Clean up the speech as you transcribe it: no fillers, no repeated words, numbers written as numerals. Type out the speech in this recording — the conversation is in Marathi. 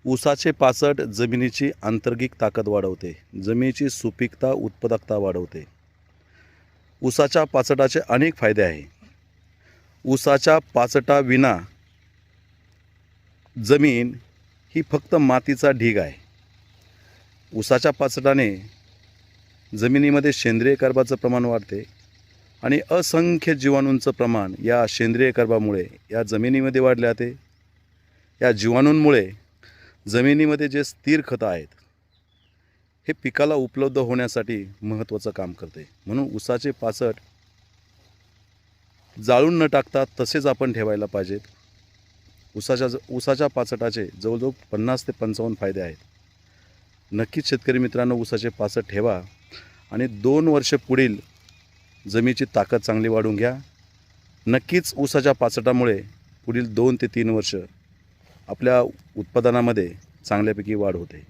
ऊसाचे पाचट जमिनीची आंतर्गिक ताकद वाढवते, जमिनीची सुपीकता उत्पादकता वाढवते. ऊसाच्या पाचटाचे अनेक फायदे आहे. ऊसाच्या पाचटाविना जमीन ही फक्त मातीचा ढीग आहे. ऊसाच्या पाचटाने जमिनीमध्ये सेंद्रिय कर्बाचं प्रमाण वाढते आणि असंख्य जीवाणूंचं प्रमाण या सेंद्रिय कर्बामुळे या जमिनीमध्ये वाढले जाते. या जीवाणूंमुळे जमिनीमध्ये जे स्थिर खतं आहेत हे पिकाला उपलब्ध होण्यासाठी महत्त्वाचं काम करते. म्हणून ऊसाचे पाचट जाळून न टाकता तसेच आपण ठेवायला पाहिजेत. ऊसाच्या पाचटाचे जवळजवळ 50 ते 55 फायदे आहेत. नक्कीच शेतकरी मित्रांनो, ऊसाचे पाचट ठेवा आणि 2 वर्ष पुढील जमिनीची ताकद चांगली वाढवून घ्या. नक्कीच ऊसाच्या पाचटामुळे पुढील 2 ते 3 वर्ष आपल्या उत्पादनामध्ये चांगल्यापैकी वाढ होते.